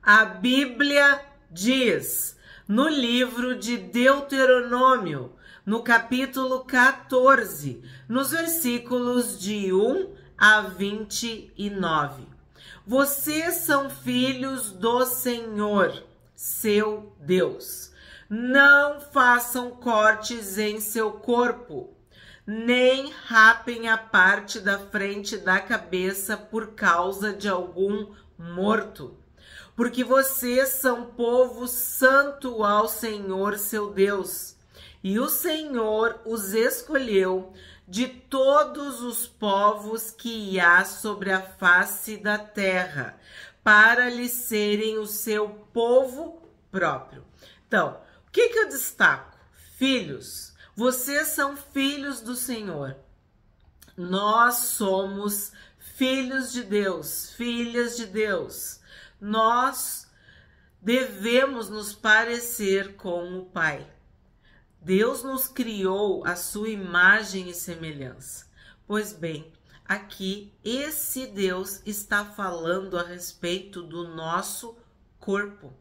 A Bíblia diz, no livro de Deuteronômio, no capítulo 14, nos versículos de 1 a 29. Vocês são filhos do Senhor, seu Deus. Não façam cortes em seu corpo, nem rapem a parte da frente da cabeça por causa de algum morto. Porque vocês são povo santo ao Senhor, seu Deus. E o Senhor os escolheu de todos os povos que há sobre a face da terra, para lhes serem o seu povo próprio. Então, o que eu destaco? Filhos, vocês são filhos do Senhor. Nós somos filhos de Deus, filhas de Deus. Nós devemos nos parecer com o Pai. Deus nos criou à sua imagem e semelhança. Pois bem, aqui esse Deus está falando a respeito do nosso corpo.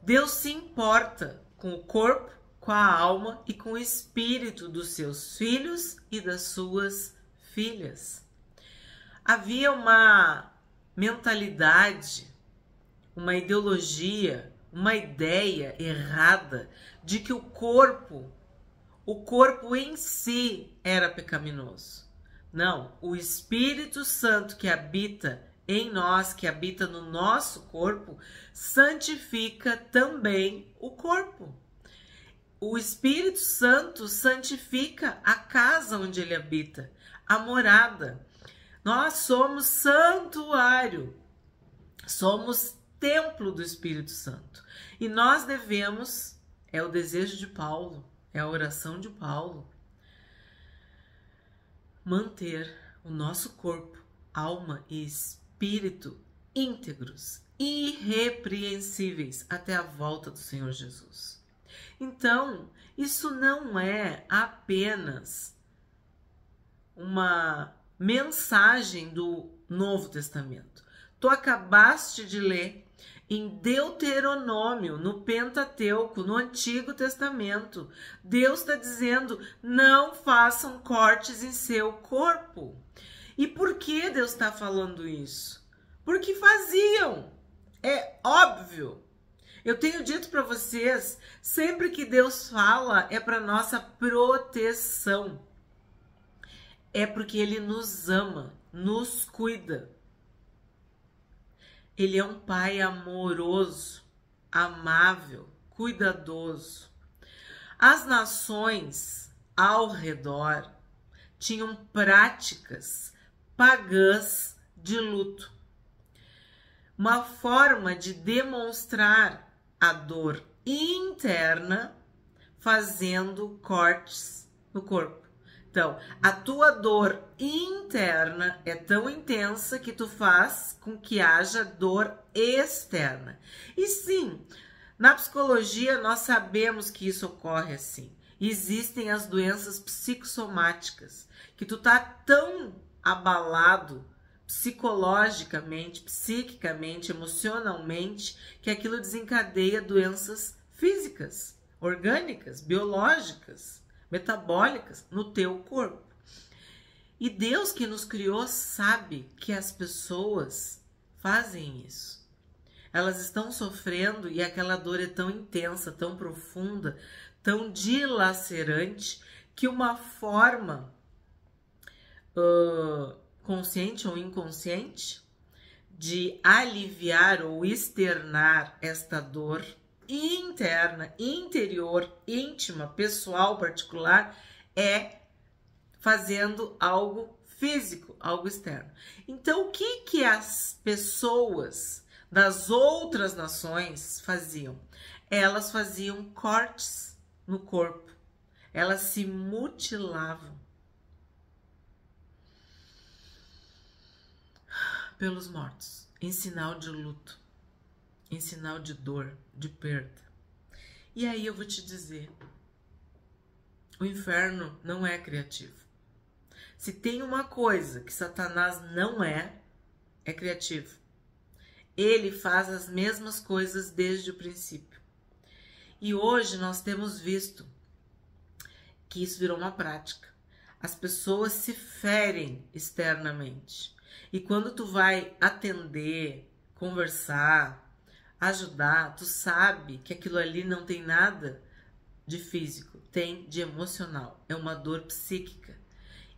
Deus se importa com o corpo, com a alma e com o espírito dos seus filhos e das suas filhas. Havia uma mentalidade, uma ideologia, uma ideia errada de que o corpo em si era pecaminoso. Não, o Espírito Santo que habita em nós, que habita no nosso corpo, santifica também o corpo. O Espírito Santo santifica a casa onde ele habita, a morada. Nós somos santuário, somos templo do Espírito Santo. E nós devemos, é o desejo de Paulo, é a oração de Paulo, manter o nosso corpo, alma e espírito íntegros, irrepreensíveis até a volta do Senhor Jesus. Então, isso não é apenas uma mensagem do Novo Testamento. Tu acabaste de ler em Deuteronômio, no Pentateuco, no Antigo Testamento. Deus está dizendo, não façam cortes em seu corpo. E por que Deus está falando isso? Porque faziam. É óbvio. Eu tenho dito para vocês, sempre que Deus fala é para nossa proteção. É porque Ele nos ama, nos cuida. Ele é um pai amoroso, amável, cuidadoso. As nações ao redor tinham práticas pagãs de luto. Uma forma de demonstrar a dor interna fazendo cortes no corpo. Então, a tua dor interna é tão intensa que tu faz com que haja dor externa. E sim, na psicologia nós sabemos que isso ocorre assim. Existem as doenças psicossomáticas, que tu tá tão abalado psicologicamente, psiquicamente, emocionalmente, que aquilo desencadeia doenças físicas, orgânicas, biológicas, metabólicas no teu corpo. E Deus que nos criou sabe que as pessoas fazem isso. Elas estão sofrendo e aquela dor é tão intensa, tão profunda, tão dilacerante, que uma forma consciente ou inconsciente de aliviar ou externar esta dor interna, interior, íntima, pessoal, particular, é fazendo algo físico, algo externo. Então, o que as pessoas das outras nações faziam? Elas faziam cortes no corpo, elas se mutilavam pelos mortos, em sinal de luto, em sinal de dor, de perda. E aí eu vou te dizer, o inferno não é criativo. Se tem uma coisa que Satanás não é criativo. ele faz as mesmas coisas desde o princípio. E hoje nós temos visto que isso virou uma prática. As pessoas se ferem externamente. E quando tu vai atender, conversar, ajudar, tu sabe que aquilo ali não tem nada de físico, tem de emocional. É uma dor psíquica.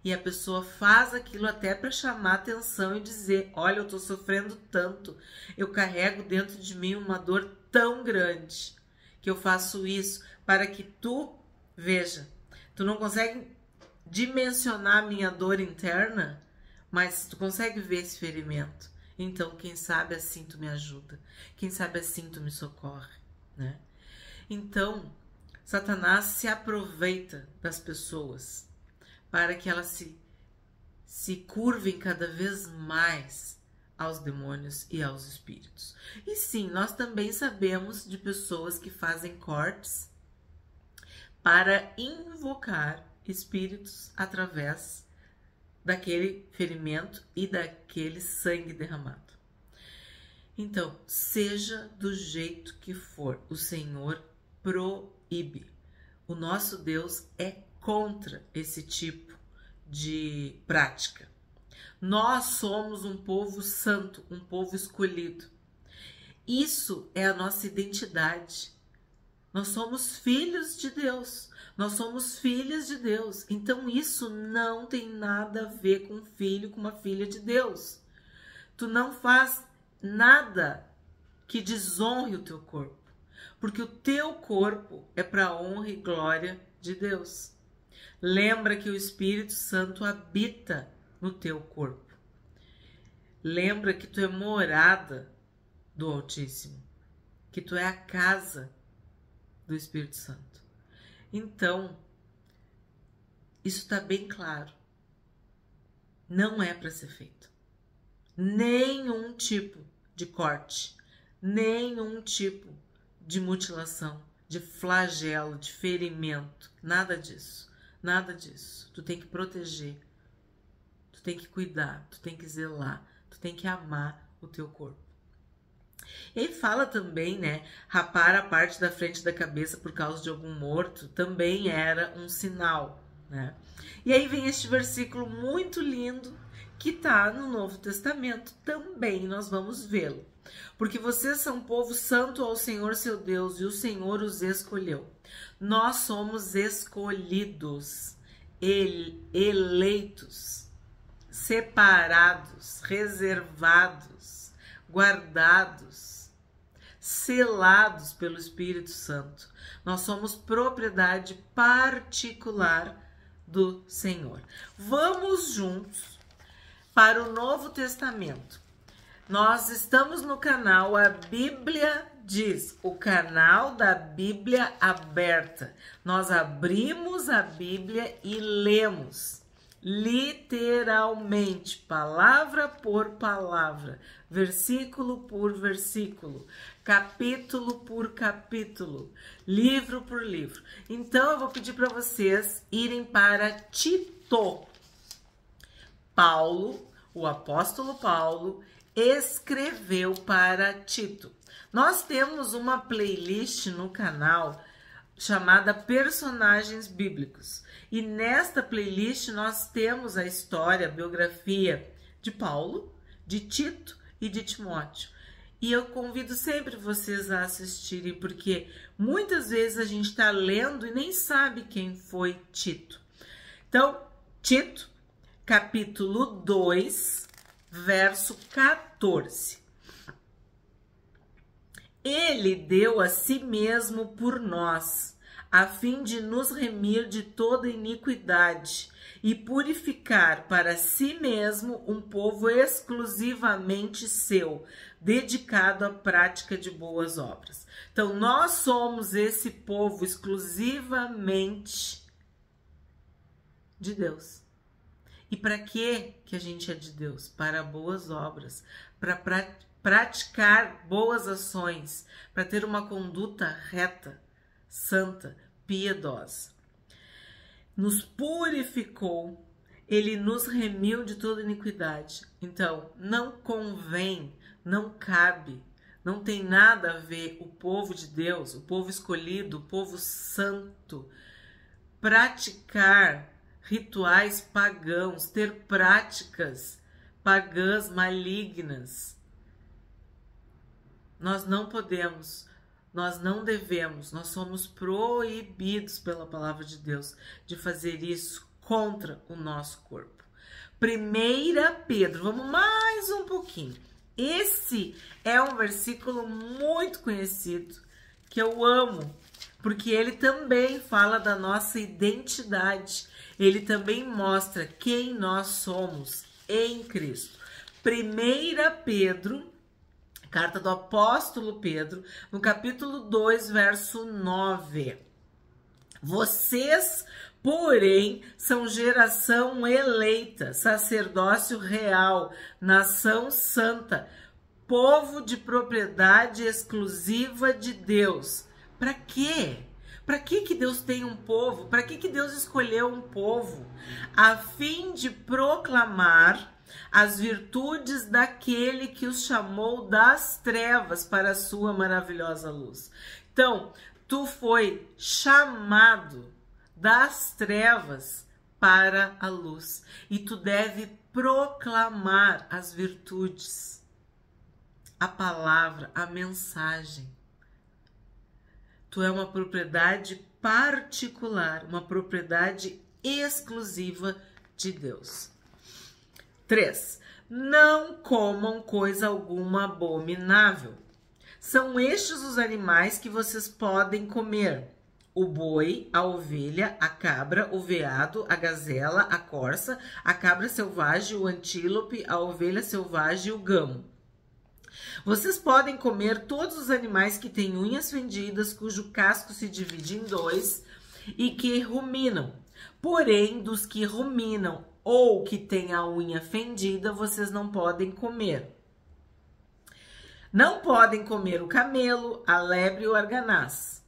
E a pessoa faz aquilo até para chamar atenção e dizer: olha, eu tô sofrendo tanto, eu carrego dentro de mim uma dor tão grande que eu faço isso para que tu veja. Tu não consegue dimensionar a minha dor interna, mas tu consegue ver esse ferimento. Então, quem sabe assim tu me ajuda. Quem sabe assim tu me socorre, né? Então, Satanás se aproveita das pessoas para que elas se curvem cada vez mais aos demônios e aos espíritos. E sim, nós também sabemos de pessoas que fazem cortes para invocar espíritos através daquele ferimento e daquele sangue derramado. Então, seja do jeito que for, o Senhor proíbe. O nosso Deus é contra esse tipo de prática. Nós somos um povo santo, um povo escolhido. Isso é a nossa identidade. Nós somos filhos de Deus. Nós somos filhas de Deus. Então isso não tem nada a ver com um filho, com uma filha de Deus. Tu não faz nada que desonre o teu corpo, porque o teu corpo é para a honra e glória de Deus. Lembra que o Espírito Santo habita no teu corpo. Lembra que tu é morada do Altíssimo, que tu é a casa do Espírito Santo. Então, isso está bem claro. Não é para ser feito. Nenhum tipo de corte, nenhum tipo de mutilação, de flagelo, de ferimento, nada disso. Nada disso. Tu tem que proteger, tu tem que cuidar, tu tem que zelar, tu tem que amar o teu corpo. Ele fala também, né, rapar a parte da frente da cabeça por causa de algum morto também era um sinal, né? E aí vem este versículo muito lindo que tá no Novo Testamento, também nós vamos vê-lo. Porque vocês são povo santo ao Senhor seu Deus, e o Senhor os escolheu. Nós somos escolhidos, eleitos, separados, reservados, guardados, selados pelo Espírito Santo. Nós somos propriedade particular do Senhor. Vamos juntos para o Novo Testamento. Nós estamos no canal A Bíblia Diz, o canal da Bíblia aberta. Nós abrimos a Bíblia e lemos literalmente, palavra por palavra, versículo por versículo, capítulo por capítulo, livro por livro. Então eu vou pedir para vocês irem para Tito. Paulo, o apóstolo Paulo, escreveu para Tito. Nós temos uma playlist no canal chamada Personagens Bíblicos. E nesta playlist nós temos a história, a biografia de Paulo, de Tito e de Timóteo. E eu convido sempre vocês a assistirem, porque muitas vezes a gente está lendo e nem sabe quem foi Tito. Então, Tito, capítulo 2, verso 14. Ele deu a si mesmo por nós, a fim de nos remir de toda iniquidade e purificar para si mesmo um povo exclusivamente seu, dedicado à prática de boas obras. Então, nós somos esse povo exclusivamente de Deus. E para que a gente é de Deus? Para boas obras, para praticar boas ações, para ter uma conduta reta, santa, piedosa. Nos purificou, ele nos remiu de toda iniquidade. Então, não convém não cabe, não tem nada a ver o povo de Deus, o povo escolhido, o povo santo, praticar rituais pagãos, ter práticas pagãs malignas. Nós não podemos, nós não devemos, nós somos proibidos pela palavra de Deus de fazer isso contra o nosso corpo. 1 Pedro, vamos mais um pouquinho. Esse é um versículo muito conhecido, que eu amo, porque ele também fala da nossa identidade. Ele também mostra quem nós somos em Cristo. 1 Pedro, carta do apóstolo Pedro, no capítulo 2, verso 9. Vocês, porém, são geração eleita, sacerdócio real, nação santa, povo de propriedade exclusiva de Deus. Para quê? Para que Deus tem um povo? Para que Deus escolheu um povo? A fim de proclamar as virtudes daquele que os chamou das trevas para a sua maravilhosa luz. Então, tu foi chamado das trevas para a luz e tu deve proclamar as virtudes, a palavra, a mensagem. Tu é uma propriedade particular, uma propriedade exclusiva de Deus. 3. Não comam coisa alguma abominável. São estes os animais que vocês podem comer: o boi, a ovelha, a cabra, o veado, a gazela, a corça, a cabra selvagem, o antílope, a ovelha selvagem e o gamo. Vocês podem comer todos os animais que têm unhas fendidas, cujo casco se divide em dois e que ruminam. Porém, dos que ruminam ou que têm a unha fendida, vocês não podem comer. Não podem comer o camelo, a lebre ou o arganaz,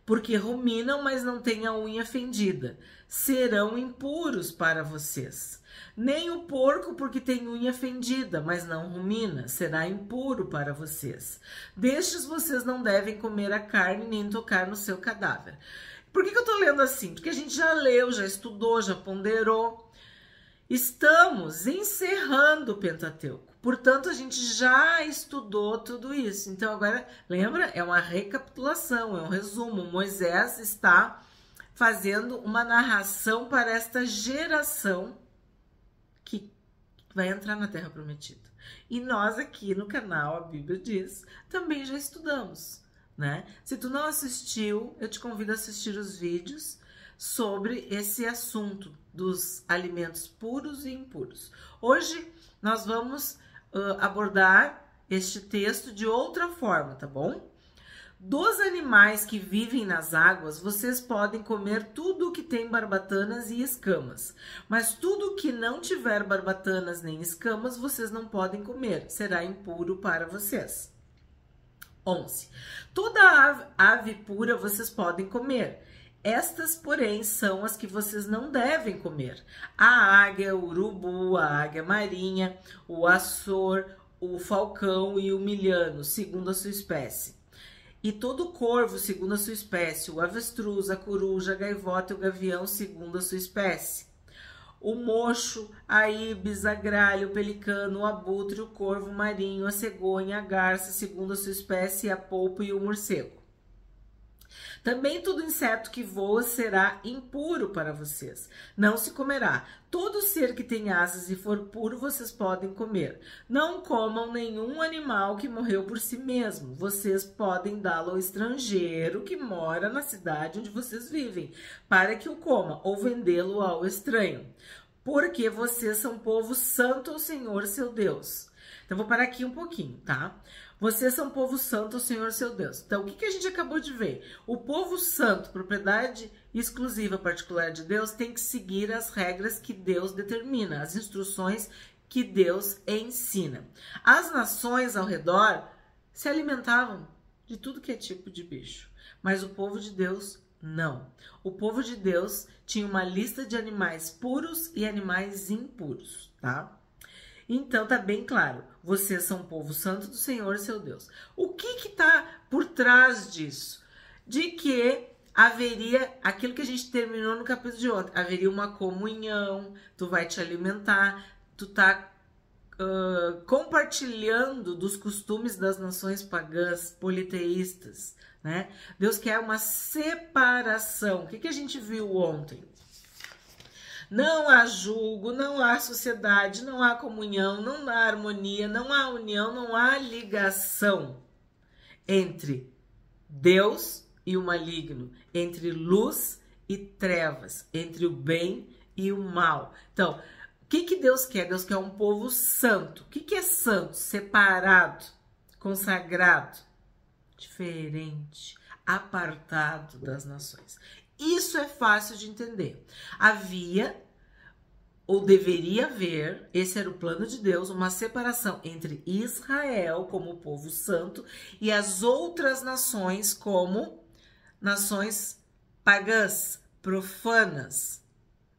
porque ruminam, mas não têm a unha fendida. Serão impuros para vocês. Nem o porco, porque tem unha fendida, mas não rumina, será impuro para vocês. Destes vocês não devem comer a carne, nem tocar no seu cadáver. Por que eu tô lendo assim? Porque a gente já leu, já estudou, já ponderou. Estamos encerrando o Pentateuco. Portanto, a gente já estudou tudo isso. Então, agora, lembra? É uma recapitulação, é um resumo. Moisés está fazendo uma narração para esta geração que vai entrar na Terra Prometida. E nós aqui no canal, a Bíblia diz, também já estudamos, né? Se tu não assistiu, eu te convido a assistir os vídeos sobre esse assunto dos alimentos puros e impuros. Hoje nós vamos abordar este texto de outra forma, tá bom? Dos animais que vivem nas águas, vocês podem comer tudo o que tem barbatanas e escamas, mas tudo que não tiver barbatanas nem escamas, vocês não podem comer, será impuro para vocês. 11. Toda ave pura vocês podem comer. Estas, porém, são as que vocês não devem comer: a águia, o urubu, a águia marinha, o açor, o falcão e o milhano, segundo a sua espécie. E todo corvo, segundo a sua espécie, o avestruz, a coruja, a gaivota e o gavião, segundo a sua espécie. O mocho, a ibis, a gralha, o pelicano, o abutre, o corvo marinho, a cegonha, a garça, segundo a sua espécie, a polpa e o morcego. Também todo inseto que voa será impuro para vocês. Não se comerá. Todo ser que tem asas e for puro, vocês podem comer. Não comam nenhum animal que morreu por si mesmo. Vocês podem dá-lo ao estrangeiro que mora na cidade onde vocês vivem, para que o coma, ou vendê-lo ao estranho. Porque vocês são povo santo ao Senhor, seu Deus. Então, vou parar aqui um pouquinho, tá? Vocês são povo santo ao Senhor, seu Deus. Então, o que a gente acabou de ver? O povo santo, propriedade exclusiva particular de Deus, tem que seguir as regras que Deus determina, as instruções que Deus ensina. As nações ao redor se alimentavam de tudo que é tipo de bicho, mas o povo de Deus não. O povo de Deus tinha uma lista de animais puros e animais impuros, tá? Então tá bem claro, vocês são povo santo do Senhor, seu Deus. O que tá por trás disso? De que haveria aquilo que a gente terminou no capítulo de ontem, haveria uma comunhão, tu vai te alimentar, tu tá compartilhando dos costumes das nações pagãs, politeístas, né? Deus quer uma separação. O que a gente viu ontem? Não há julgo, não há sociedade, não há comunhão, não há harmonia, não há união, não há ligação entre Deus e o maligno, entre luz e trevas, entre o bem e o mal. Então, o que Deus quer? Deus quer um povo santo. O que é santo? Separado, consagrado, diferente, apartado das nações. Isso é fácil de entender. Havia, ou deveria haver, esse era o plano de Deus, uma separação entre Israel como povo santo e as outras nações como nações pagãs, profanas,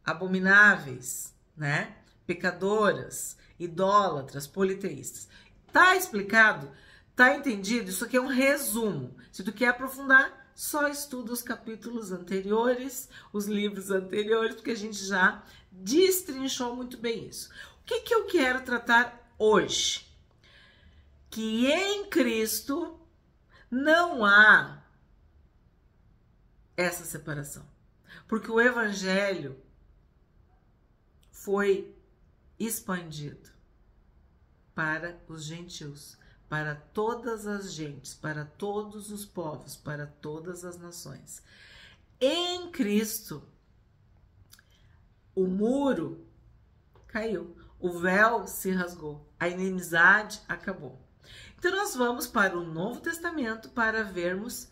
abomináveis, né? Pecadoras, idólatras, politeístas. Tá explicado? Tá entendido? Isso aqui é um resumo. Se tu quer aprofundar, só estuda os capítulos anteriores, os livros anteriores, porque a gente já destrinchou muito bem isso. O que eu quero tratar hoje? Que em Cristo não há essa separação. Porque o evangelho foi expandido para os gentios, para todas as gentes, para todos os povos, para todas as nações. Em Cristo, o muro caiu, o véu se rasgou, a inimizade acabou. Então nós vamos para o Novo Testamento para vermos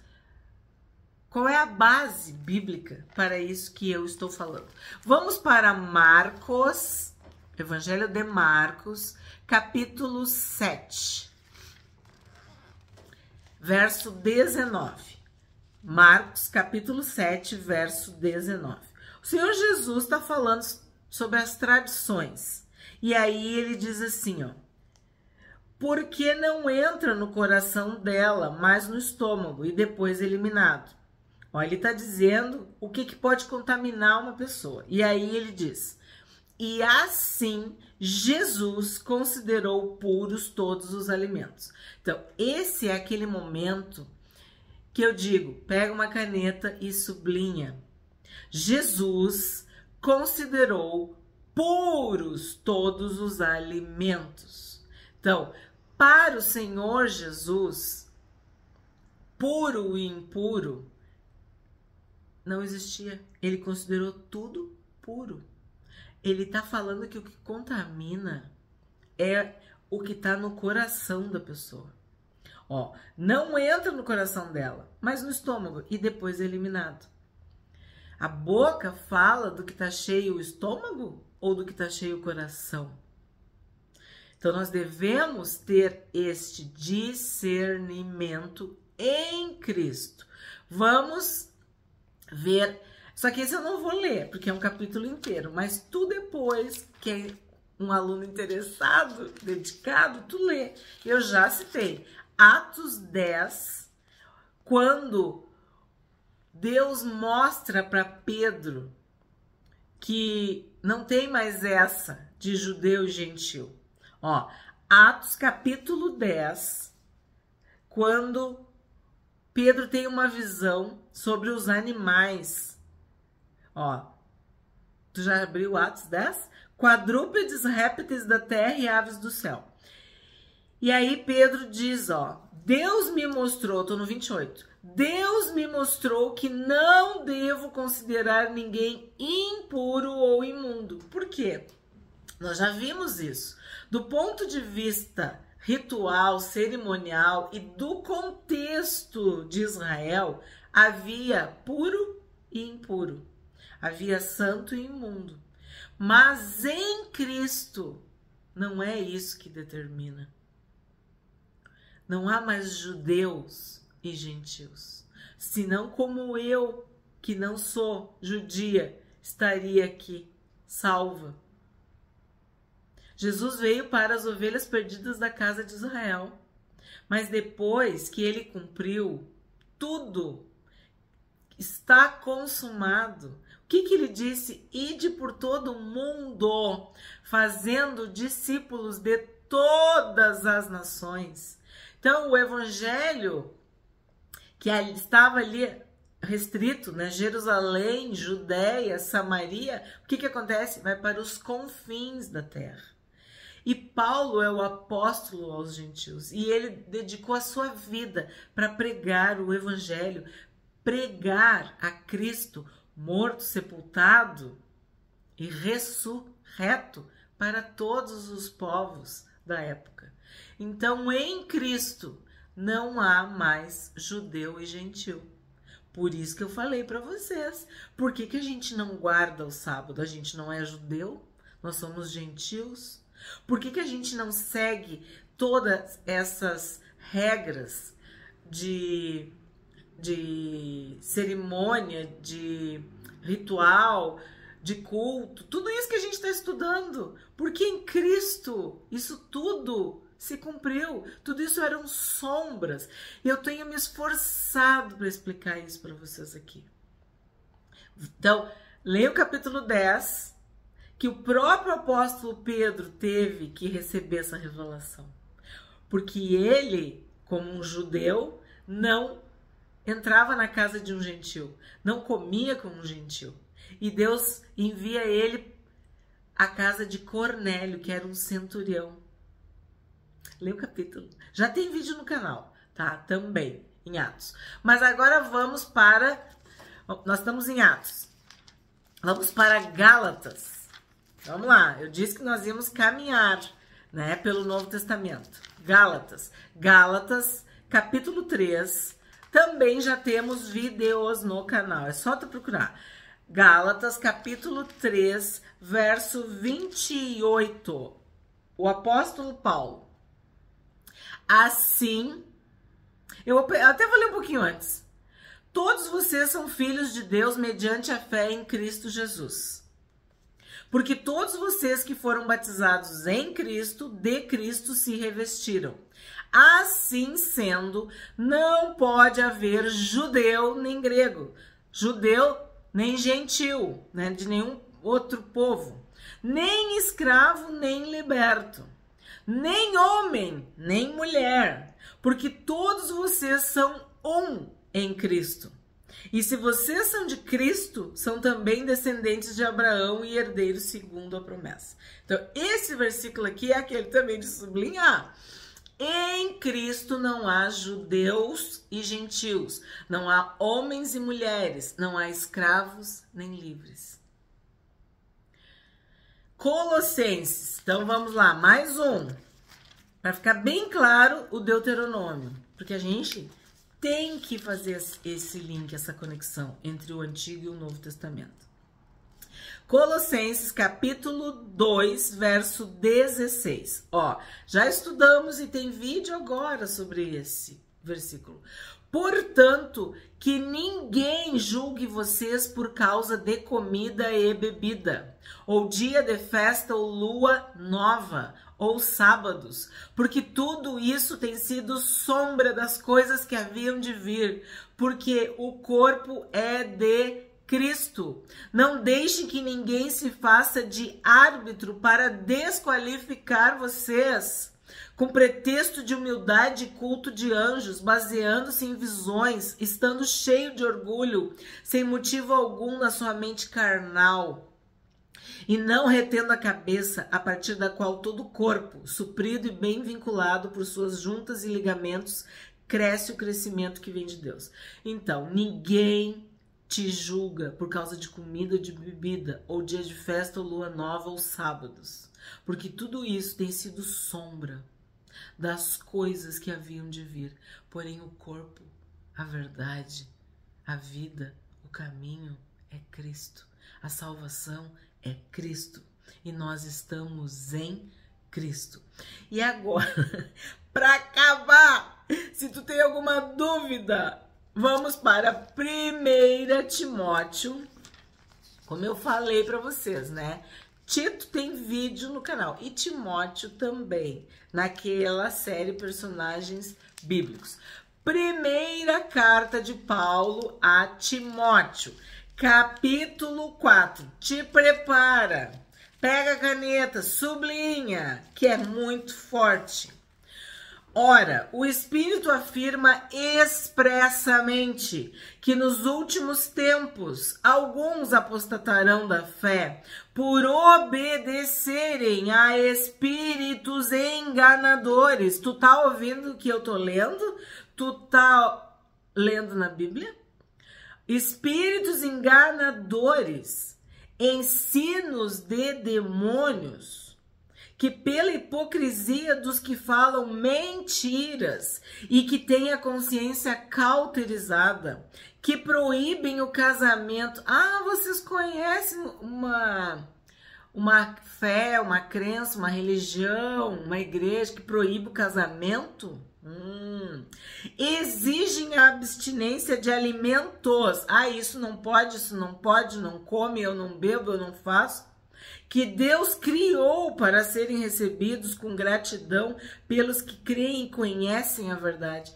qual é a base bíblica para isso que eu estou falando. Vamos para Marcos, Evangelho de Marcos, capítulo 7, verso 19. Marcos, capítulo 7, verso 19. O Senhor Jesus está falando sobre as tradições. E aí ele diz assim, ó. Porque não entra no coração dela, mas no estômago e depois eliminado. Ó, ele está dizendo o que pode contaminar uma pessoa. E aí ele diz, e assim Jesus considerou puros todos os alimentos. Então, esse é aquele momento que eu digo, pega uma caneta e sublinha. Jesus considerou puros todos os alimentos. Então, para o Senhor Jesus, puro e impuro não existia. Ele considerou tudo puro. Ele está falando que o que contamina é o que está no coração da pessoa. Ó, não entra no coração dela, mas no estômago e depois é eliminado. A boca fala do que está cheio o estômago ou do que está cheio o coração? Então nós devemos ter este discernimento em Cristo. Vamos ver, só que esse eu não vou ler, porque é um capítulo inteiro, mas tu depois, que é um aluno interessado, dedicado, tu lê. Eu já citei Atos 10, quando Deus mostra para Pedro que não tem mais essa de judeu e gentil. Ó, Atos capítulo 10, quando Pedro tem uma visão sobre os animais. Ó, tu já abriu Atos 10? Quadrúpedes, répteis da terra e aves do céu. E aí Pedro diz, ó, Deus me mostrou, tô no 28, Deus me mostrou que não devo considerar ninguém impuro ou imundo. Por quê? Nós já vimos isso. Do ponto de vista ritual, cerimonial e do contexto de Israel, havia puro e impuro. Havia santo e imundo. Mas em Cristo não é isso que determina. Não há mais judeus e gentios. Senão como eu, que não sou judia, estaria aqui salva. Jesus veio para as ovelhas perdidas da casa de Israel. Mas depois que ele cumpriu tudo, está consumado. O que ele disse? Ide por todo o mundo, fazendo discípulos de todas as nações. Então, o evangelho que estava ali restrito, né? Jerusalém, Judéia, Samaria, o que acontece? Vai para os confins da terra. E Paulo é o apóstolo aos gentios, e ele dedicou a sua vida para pregar o evangelho, pregar a Cristo morto, sepultado e ressurreto para todos os povos da época. Então, em Cristo não há mais judeu e gentil. Por isso que eu falei para vocês. Por que a gente não guarda o sábado? A gente não é judeu? Nós somos gentios? Por que a gente não segue todas essas regras de cerimônia, de ritual, de culto? Tudo isso que a gente está estudando. Porque em Cristo isso tudo se cumpriu. Tudo isso eram sombras. E eu tenho me esforçado para explicar isso para vocês aqui. Então, leia o capítulo 10, que o próprio apóstolo Pedro teve que receber essa revelação. Porque ele, como um judeu, não entrava na casa de um gentil, não comia com um gentil. E Deus envia ele à casa de Cornélio, que era um centurião. Lê o capítulo. Já tem vídeo no canal, tá? Também, em Atos. Mas agora vamos para... Nós estamos em Atos. Vamos para Gálatas. Vamos lá. Eu disse que nós íamos caminhar, né, pelo Novo Testamento. Gálatas. Gálatas, capítulo 3. Também já temos vídeos no canal. É só tu procurar. Gálatas, capítulo 3, verso 28. O apóstolo Paulo. Assim, eu até vou ler um pouquinho antes. Todos vocês são filhos de Deus mediante a fé em Cristo Jesus. Porque todos vocês que foram batizados em Cristo, de Cristo se revestiram. Assim sendo, não pode haver judeu nem grego, judeu nem gentil, né, de nenhum outro povo, nem escravo nem liberto, nem homem nem mulher, porque todos vocês são um em Cristo. E se vocês são de Cristo, são também descendentes de Abraão e herdeiros segundo a promessa. Então, esse versículo aqui é aquele também de sublinhar. Em Cristo não há judeus e gentios, não há homens e mulheres, não há escravos nem livres. Colossenses, então vamos lá, mais um, para ficar bem claro o Deuteronômio, porque a gente tem que fazer esse link, essa conexão entre o Antigo e o Novo Testamento. Colossenses, capítulo 2, verso 16. Ó, já estudamos e tem vídeo agora sobre esse versículo. Portanto, que ninguém julgue vocês por causa de comida e bebida, ou dia de festa ou lua nova, ou sábados, porque tudo isso tem sido sombra das coisas que haviam de vir, porque o corpo é de Cristo. Não deixe que ninguém se faça de árbitro para desqualificar vocês, com pretexto de humildade e culto de anjos, baseando-se em visões, estando cheio de orgulho, sem motivo algum na sua mente carnal, e não retendo a cabeça, a partir da qual todo o corpo, suprido e bem vinculado por suas juntas e ligamentos, cresce o crescimento que vem de Deus. Então, ninguém te julga por causa de comida ou de bebida, ou dia de festa, ou lua nova, ou sábados. Porque tudo isso tem sido sombra das coisas que haviam de vir. Porém, o corpo, a verdade, a vida, o caminho é Cristo. A salvação é Cristo. E nós estamos em Cristo. E agora, para acabar, se tu tem alguma dúvida, vamos para 1 Timóteo, como eu falei para vocês, né? Tito tem vídeo no canal e Timóteo também, naquela série Personagens Bíblicos. Primeira carta de Paulo a Timóteo, capítulo 4. Te prepara, pega a caneta, sublinha, que é muito forte. Ora, o Espírito afirma expressamente que nos últimos tempos alguns apostatarão da fé por obedecerem a espíritos enganadores. Tu tá ouvindo o que eu tô lendo? Tu tá lendo na Bíblia? Espíritos enganadores, ensinos de demônios, que pela hipocrisia dos que falam mentiras e que têm a consciência cauterizada, que proíbem o casamento. Ah, vocês conhecem uma fé, uma crença, uma religião, uma igreja que proíbe o casamento? Exigem a abstinência de alimentos. Ah, isso não pode, não come, eu não bebo, eu não faço. Que Deus criou para serem recebidos com gratidão pelos que creem e conhecem a verdade.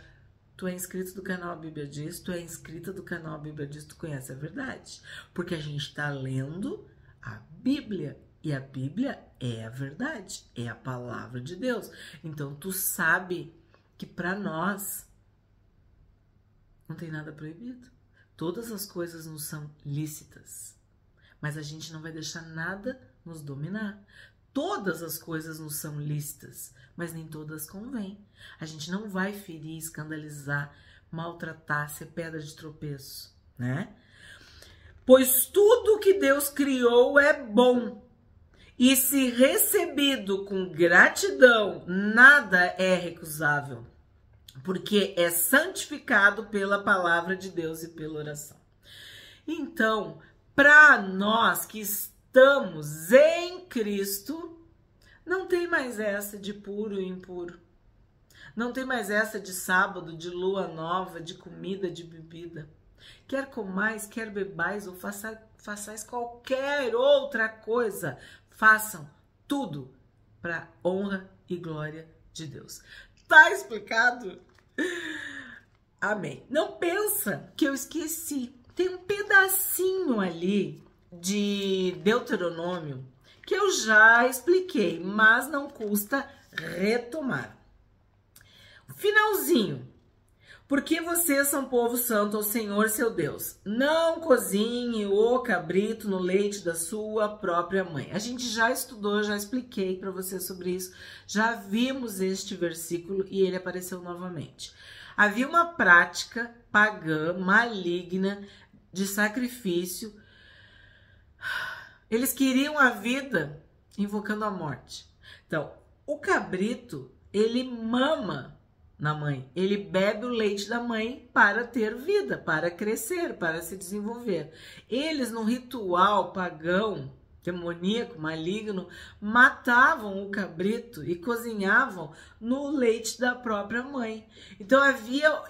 Tu é inscrito do canal Bíblia Diz, tu é inscrita do canal Bíblia Diz, tu conhece a verdade. Porque a gente está lendo a Bíblia e a Bíblia é a verdade, é a palavra de Deus. Então tu sabe que para nós não tem nada proibido. Todas as coisas nos são lícitas, mas a gente não vai deixar nada nos dominar. Todas as coisas nos são lícitas, mas nem todas convêm. A gente não vai ferir, escandalizar, maltratar, ser pedra de tropeço, né? Pois tudo que Deus criou é bom, e se recebido com gratidão, nada é recusável, porque é santificado pela palavra de Deus e pela oração. Então, para nós que estamos em Cristo, não tem mais essa de puro e impuro. Não tem mais essa de sábado, de lua nova, de comida, de bebida. Quer comais, quer bebais ou façais qualquer outra coisa, façam tudo para honra e glória de Deus. Tá explicado? Amém. Não pensa que eu esqueci. Tem um pedacinho ali de Deuteronômio que eu já expliquei, mas não custa retomar. Finalzinho. Porque vocês são povo santo ao Senhor seu Deus. Não cozinhe o cabrito no leite da sua própria mãe. A gente já estudou, já expliquei para vocês sobre isso. Já vimos este versículo e ele apareceu novamente. Havia uma prática pagã, maligna, de sacrifício. Eles queriam a vida invocando a morte. Então, o cabrito, ele mama na mãe. Ele bebe o leite da mãe para ter vida, para crescer, para se desenvolver. Eles, no ritual pagão, demoníaco, maligno, matavam o cabrito e cozinhavam no leite da própria mãe. Então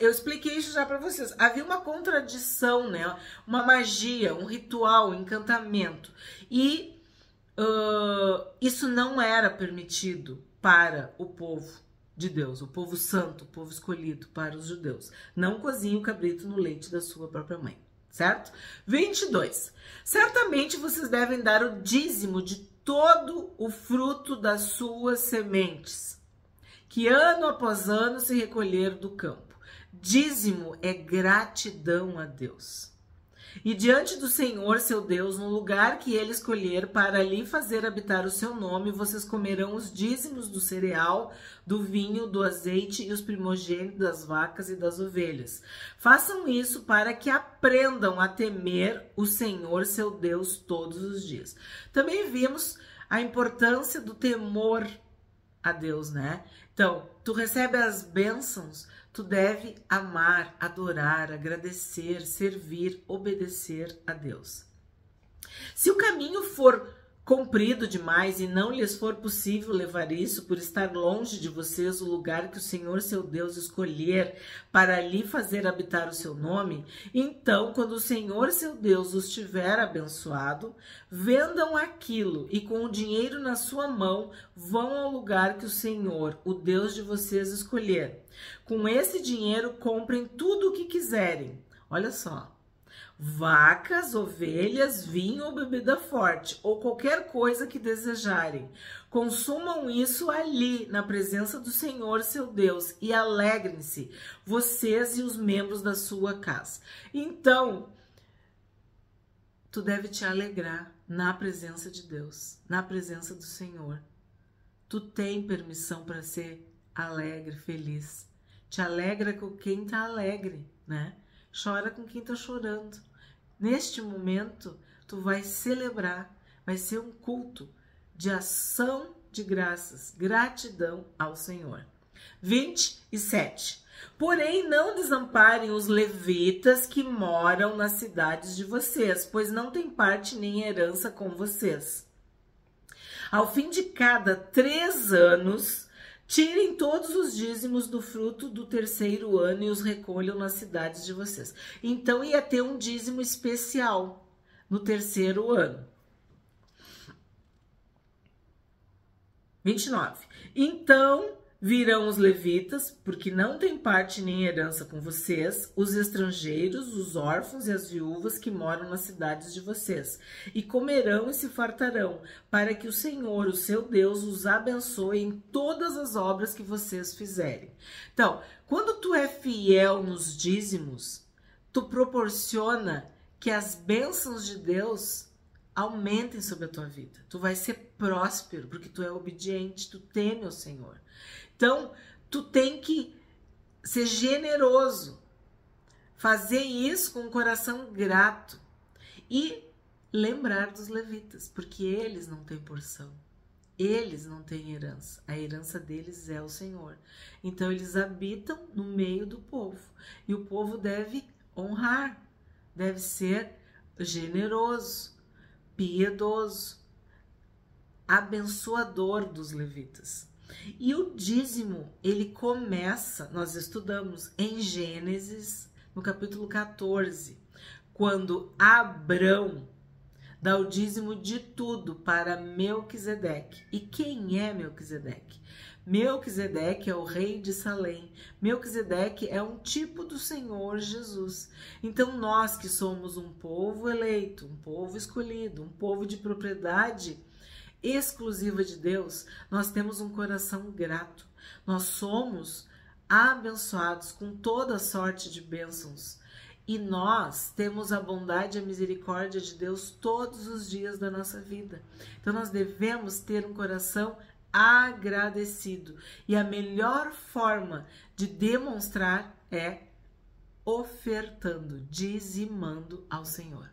eu expliquei isso já para vocês, havia uma contradição, né? Uma magia, um ritual, um encantamento. E isso não era permitido para o povo de Deus, o povo santo, o povo escolhido para os judeus. Não cozinhe o cabrito no leite da sua própria mãe. Certo? 22. Certamente vocês devem dar o dízimo de todo o fruto das suas sementes, que ano após ano se recolher do campo. Dízimo é gratidão a Deus. E diante do Senhor, seu Deus, no lugar que ele escolher para ali fazer habitar o seu nome, vocês comerão os dízimos do cereal, do vinho, do azeite e os primogênitos das vacas e das ovelhas. Façam isso para que aprendam a temer o Senhor, seu Deus, todos os dias. Também vimos a importância do temor a Deus, né? Então, tu recebe as bênçãos, tu deve amar, adorar, agradecer, servir, obedecer a Deus. Se o caminho for comprido demais e não lhes for possível levar isso por estar longe de vocês o lugar que o Senhor seu Deus escolher para ali fazer habitar o seu nome, então, quando o Senhor seu Deus os tiver abençoado, vendam aquilo e com o dinheiro na sua mão vão ao lugar que o Senhor, o Deus de vocês, escolher. Com esse dinheiro comprem tudo o que quiserem. Olha só. Vacas, ovelhas, vinho ou bebida forte, ou qualquer coisa que desejarem. Consumam isso ali, na presença do Senhor, seu Deus, e alegrem-se, vocês e os membros da sua casa. Então, tu deve te alegrar na presença de Deus, na presença do Senhor. Tu tem permissão para ser alegre, feliz. Te alegra com quem tá alegre, né? Chora com quem está chorando. Neste momento, tu vai celebrar, vai ser um culto de ação de graças, gratidão ao Senhor. 27. Porém, não desamparem os levitas que moram nas cidades de vocês, pois não têm parte nem herança com vocês. Ao fim de cada 3 anos, tirem todos os dízimos do fruto do 3º ano e os recolham nas cidades de vocês. Então ia ter um dízimo especial no 3º ano. 29. Então virão os levitas, porque não tem parte nem herança com vocês, os estrangeiros, os órfãos e as viúvas que moram nas cidades de vocês, e comerão e se fartarão, para que o Senhor, o seu Deus, os abençoe em todas as obras que vocês fizerem. Então, quando tu é fiel nos dízimos, tu proporciona que as bênçãos de Deus aumentem sobre a tua vida. Tu vai ser próspero, porque tu é obediente, tu teme ao Senhor. Então, tu tem que ser generoso, fazer isso com um coração grato e lembrar dos levitas, porque eles não têm porção, eles não têm herança, a herança deles é o Senhor. Então, eles habitam no meio do povo e o povo deve honrar, deve ser generoso, piedoso, abençoador dos levitas. E o dízimo, ele começa, nós estudamos em Gênesis, no capítulo 14, quando Abrão dá o dízimo de tudo para Melquisedeque. E quem é Melquisedeque? Melquisedeque é o rei de Salém. Melquisedeque é um tipo do Senhor Jesus. Então nós que somos um povo eleito, um povo escolhido, um povo de propriedade exclusiva de Deus, nós temos um coração grato. Nós somos abençoados com toda sorte de bênçãos. E nós temos a bondade e a misericórdia de Deus todos os dias da nossa vida. Então nós devemos ter um coração agradecido. E a melhor forma de demonstrar é ofertando, dizimando ao Senhor.